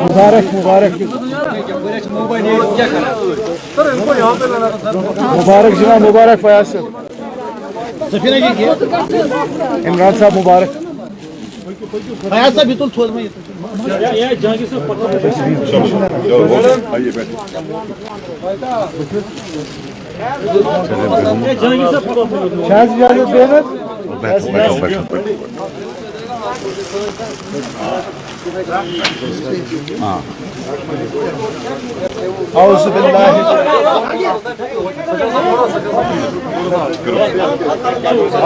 मुबारक मुबारक मुबारक जनाब मुबारक फयाज साहब सफीना जी इमरान साहब मुबारक फयाज साहब बिल्कुल छोड़ में शायद इजाजत देना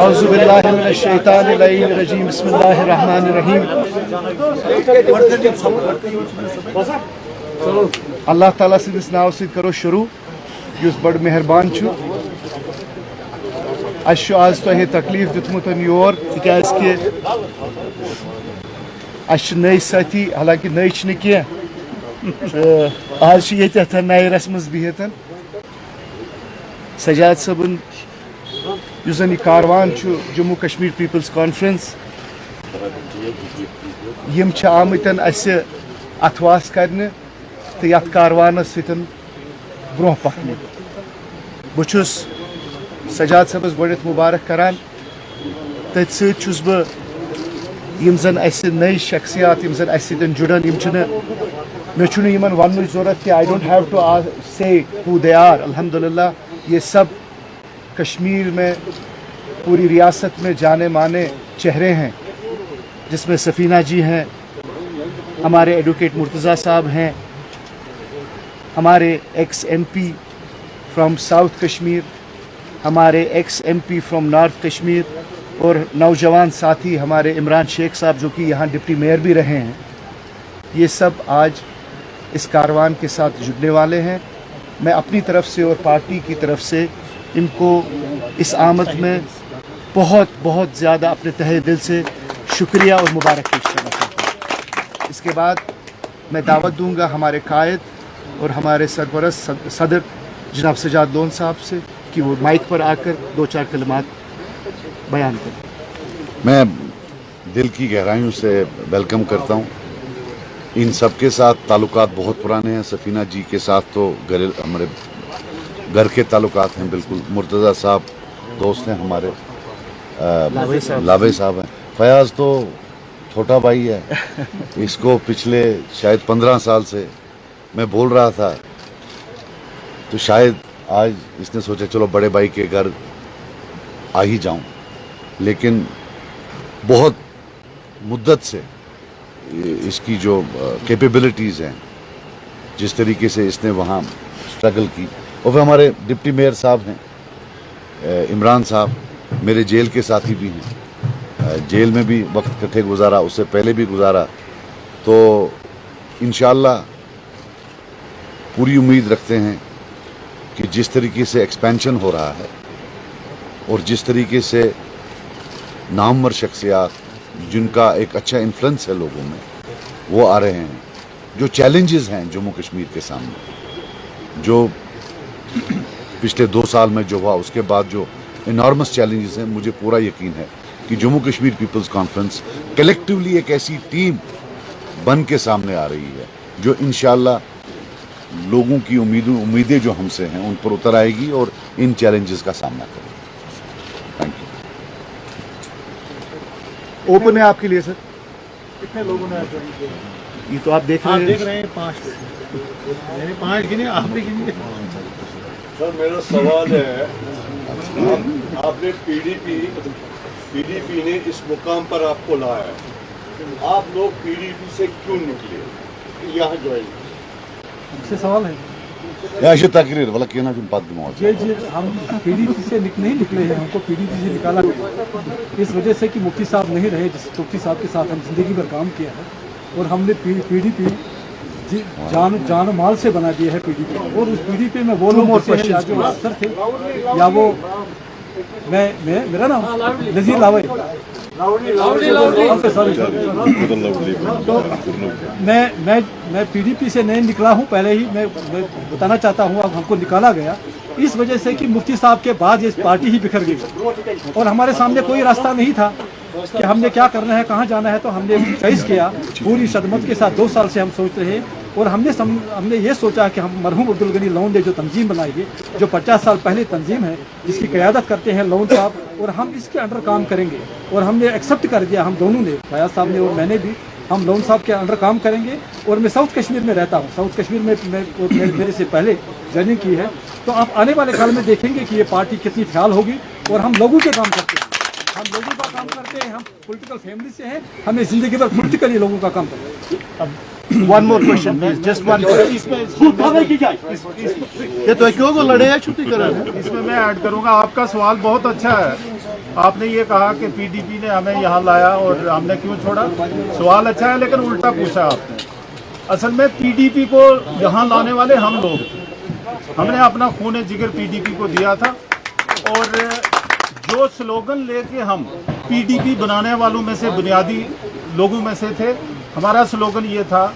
औज़ु बिल्लाहि मिनश शैतानिर रजीम बिस्मिल्लाहिर रहमानिर रहीम अल्लाह ताला सिंदिस नाव सिद करो शुरू युस बड़ मेहरबान छु अशु आज तोहे तकलीफ दितमुतन योर तिकाज के अश नई साथी हालांकि नई छन की आज ये नायरस मज बिहत सजाद सबन युजन कारवान जम्मू कश्मीर पीपल्स कॉन्फ्रेंस यम आमतन अथवास करने तो यथ कारवानस सतन ब्रोह पकने बहुस सजाद सबस गोडत मुबारक करान तथ सस बह यम जन नई शख्सियात यम जन सतन जुड़न यम मे वन जरूरत कि आई डोंट हैव टू से हु दे आर अल्हम्दुलिल्लाह ये सब कश्मीर में पूरी रियासत में जाने माने चेहरे हैं जिसमें सफीना जी हैं हमारे एडवोकेट मुर्तज़ा साहब हैं हमारे ex MP from south Kashmir हमारे ex MP from north Kashmir और नौजवान साथी हमारे इमरान शेख साहब जो कि यहाँ डिप्टी मेयर भी रहे हैं ये सब आज इस कारवान के साथ जुड़ने वाले हैं मैं अपनी तरफ से और पार्टी की तरफ से इनको इस आमद में बहुत बहुत ज़्यादा अपने तहे दिल से शुक्रिया और मुबारक पेश करना चाहता हूँ। इसके बाद मैं दावत दूंगा हमारे कायद और हमारे सरपरस्त सदर जनाब सजाद लोन साहब से कि वो माइक पर आकर दो चार कलमात बयान करें। मैं दिल की गहराइयों से वेलकम करता हूँ। इन सब के साथ ताल्लुकात बहुत पुराने हैं। सफीना जी के साथ तो हमारे घर के ताल्लुकात हैं बिल्कुल। मुर्तज़ा साहब दोस्त हैं हमारे, लावे साहब हैं। फयाज तो छोटा भाई है, इसको पिछले शायद 15 साल से मैं बोल रहा था, तो शायद आज इसने सोचा चलो बड़े भाई के घर आ ही जाऊं, लेकिन बहुत मुद्दत से इसकी जो कैपेबिलिटीज़ हैं, जिस तरीके से इसने वहाँ स्ट्रगल की, और फिर हमारे डिप्टी मेयर साहब हैं इमरान साहब, मेरे जेल के साथी भी हैं, जेल में भी वक्त इकट्ठे गुजारा, उससे पहले भी गुजारा। तो इंशाअल्लाह पूरी उम्मीद रखते हैं कि जिस तरीके से एक्सपेंशन हो रहा है और जिस तरीके से नामवर शख्सियात जिनका एक अच्छा इन्फ्लुएंस है लोगों में, वो आ रहे हैं। जो चैलेंजेस हैं जम्मू कश्मीर के सामने, जो पिछले 2 साल में जो हुआ, उसके बाद जो इनॉर्मस चैलेंजेस हैं, मुझे पूरा यकीन है कि Jammu Kashmir peoples conference collectively एक ऐसी टीम बन के सामने आ रही है जो इंशाअल्लाह लोगों की उम्मीदें जो हमसे हैं उन पर उतर आएगी और इन चैलेंजेस का सामना करेगी। Thank you. ओपन है आपके लिए सर। कितने लोगों ने ज्वाइन किया? ये तो आप देख रहे हैं 5 गिने, आप भी गिनिए। सर मेरा सवाल है, आपने पीडीपी ने इस मुकाम पर आपको लाया है, आप लोग पीडीपी से क्यों निकले, यहाँ ज्वाइन? से सवाल है या तकरीर वाला कहना जो बात जी जी, हम पीडीपी से नहीं निकले हैं, हमको पीडीपी से निकाला गया इस वजह से कि मुफ्ती साहब नहीं रहे, जिस मुफ्ती साहब के साथ हम जिंदगी भर काम किया है, और हमने पीडीपी जान माल से बना दिया है पीडीपी, और उस पीडीपी में वो लोग होते हैं या जो अफसर थे या वो मेरा नाम नजीर लावे, तो मैं पीडीपी से नहीं निकला हूँ, पहले ही मैं बताना चाहता हूँ। अब हमको निकाला गया इस वजह से कि मुफ्ती साहब के बाद ये पार्टी ही बिखर गई और हमारे सामने कोई रास्ता नहीं था कि हमने क्या करना है, कहाँ जाना है। तो हमने चॉइस किया पूरी सदमत के साथ, 2 साल से हम सोच रहे और हमने ये सोचा कि हम मरहूम अब्दुल गनी लोन ने जो तंजीम बनाई है, जो 50 साल पहले तंजीम है, जिसकी क़यादत करते हैं लोन साहब, और हम इसके अंडर काम करेंगे। और हमने एक्सेप्ट कर दिया, हम दोनों ने, फयाज साहब ने और मैंने भी, हम लोन साहब के अंडर काम करेंगे। और मैं साउथ कश्मीर में रहता हूँ, साउथ कश्मीर में मेरे से पहले जर्नी की है। तो आप आने वाले काल में देखेंगे कि ये पार्टी कितनी ख्याल होगी। और हम लोगों के काम करते हैं, हम लोगों का काम करते हैं, हम पॉलिटिकल फैमिली से हैं, हमें जिंदगी भर पॉलिटिकली लोगों का काम करते हैं। One more question, please. Just one. ये तो क्यों को लड़े हैं छुट्टी कर रहे हैं? इसमें मैं ऐड करूंगा, आपका सवाल बहुत अच्छा है। आपने ये कहा कि पीडीपी ने हमें यहाँ लाया और हमने क्यों छोड़ा। सवाल अच्छा है लेकिन उल्टा पूछा आपने। असल में पीडीपी को यहाँ लाने वाले हम लोग, हमने अपना खून जिगर पीडीपी को दिया था। और जो स्लोगन लेके हम पीडीपी बनाने वालों में से, बुनियादी लोगों में से थे, हमारा स्लोगन ये था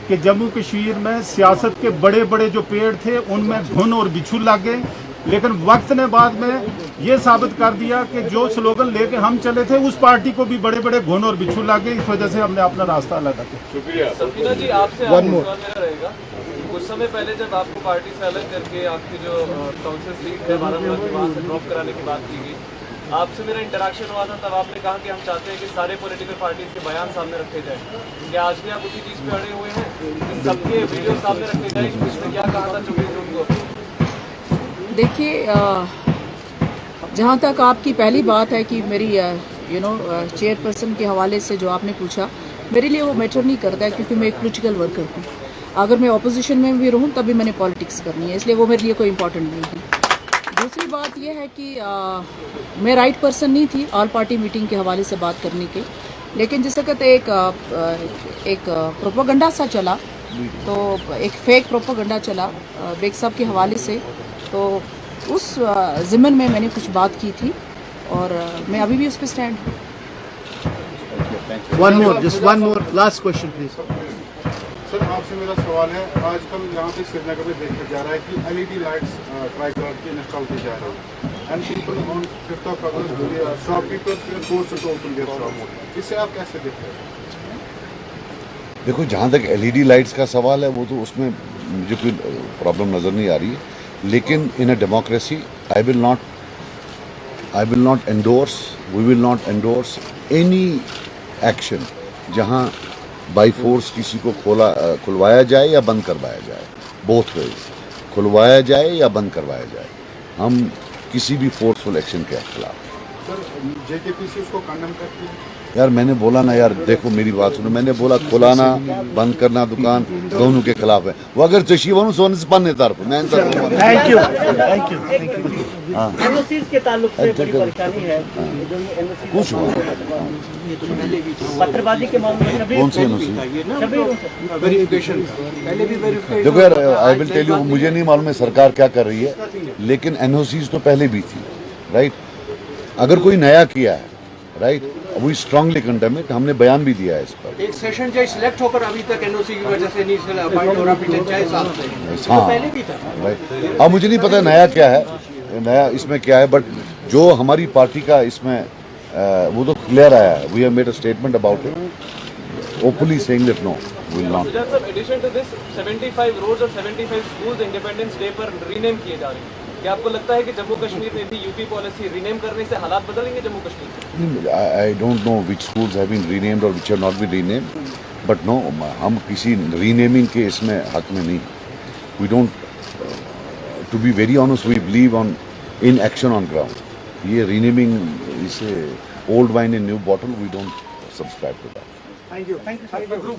कि जम्मू कश्मीर में सियासत के बड़े बड़े जो पेड़ थे उनमें घुन और बिच्छू लग गए। लेकिन वक्त ने बाद में ये साबित कर दिया कि जो स्लोगन लेके हम चले थे उस पार्टी को भी बड़े बड़े घुन और बिच्छू लग गए। इस वजह से हमने अपना रास्ता अलग किया। सफीना जी, आपसे मेरा रहेगा, कुछ समय पहले जब आपको पार्टी से अलग करके आपकी जो काउंसिल सीट है बारामूला की, वहाँ से ड्रॉप कराने की बात की गई, आपसे मेरा इंटरेक्शन हुआ था, तब आपने कहा कि हम चाहते हैं कि सारे पॉलिटिकल पार्टीज के बयान सामने रखे जाएं। क्या आज भी आप उसी चीज़ पे अड़े हुए हैं, सबके वीडियो सामने रखे जाएं? इसमें क्या कहा था चुप्पी को? देखिए, जहाँ तक आपकी पहली बात है कि मेरी चेयरपर्सन के हवाले से जो आपने पूछा, मेरे लिए वो मैटर नहीं करता है, क्योंकि मैं एक पॉलिटिकल वर्कर हूँ। अगर मैं अपोजिशन में भी रहूँ तब भी मैंने पॉलिटिक्स करनी है, इसलिए वो मेरे लिए कोई इंपॉर्टेंट नहीं है। दूसरी बात यह है कि मैं राइट पर्सन नहीं थी ऑल पार्टी मीटिंग के हवाले से बात करने के, लेकिन जिसे कहते एक प्रोपेगेंडा सा चला, तो एक फेक प्रोपेगेंडा चला बेग साहब के हवाले से, तो उस ज़िम्मन में मैंने कुछ बात की थी और मैं अभी भी उस पर स्टैंड हूँ। One more, last question, please. Sir, आपसे मेरा सवाल है, आजकल यहाँ पे श्रीनगर में देखा जा रहा है कि एलईडी लाइट्स ट्राई कलर की इंस्टॉल की जा रही है and people on 5th of August shopkeepers were forced to open their shop. इससे आप कैसे देखते हैं? देखो, जहाँ तक एलईडी लाइट्स का सवाल है, वो तो उसमें मुझे कोई प्रॉब्लम नज़र नहीं आ रही है। लेकिन in a democracy I will not endorse, we will not endorse any action जहाँ बाई फोर्स किसी को खुलवाया जाए या बंद करवाया जाए, बोथ वेज, खुलवाया जाए या बंद करवाया जाए। हम किसी भी फोर्सफुल एक्शन के खिलाफ। सर, जेकेपीसी उसको कंडेम करती है। यार मैंने बोला ना, यार देखो मेरी बात सुनो, मैंने बोला खुलाना बंद करना दुकान दोनों के खिलाफ है। वो अगर चशीवन सोन से पाने तरफ मैं Thank you. एनओसीज के ताल्लुक से बड़ी परेशानी है। कुछ हुआ पत्रबाजी के मामले में कौन से एनओसी? देखो यार, आई विल टेल यू, मुझे नहीं मालूम है सरकार क्या कर रही है, लेकिन एनओसीज तो पहले भी थी, राइट। अगर कोई नया किया है, right, we strongly condemn it, हमने बयान भी दिया है इस पर। एक सेशन जज सिलेक्ट होकर अभी तक एनओसी की वजह से नहीं अपॉइंट हो रहा, पिछले 4 साल से। हाँ, पहले भी था, राइट। अब मुझे नहीं पता नया क्या है, नया इसमें क्या है, बट जो हमारी पार्टी का इसमें वो तो क्लियर आया है। We have made a statement about it, openly saying that no we will not. Sir, addition to this 75 roads और 75 स्कूल्स इंडिपेंडेंस डे पर रीनेम किए जा रहे हैं। क्या आपको लगता है कि जम्मू कश्मीर में भी यूपी पॉलिसी रीनेम करने से हालात बदलेंगे Jammu Kashmir? I don't know which schools have been renamed or which have not been renamed, but no, हम किसी रीनेमिंग के इसमें हक में नहीं। We don't, to be very honest, we believe in action on ground. ये रीनेमिंग, इसे old wine in new bottle, we don't subscribe to that. Thank you. हाँ, group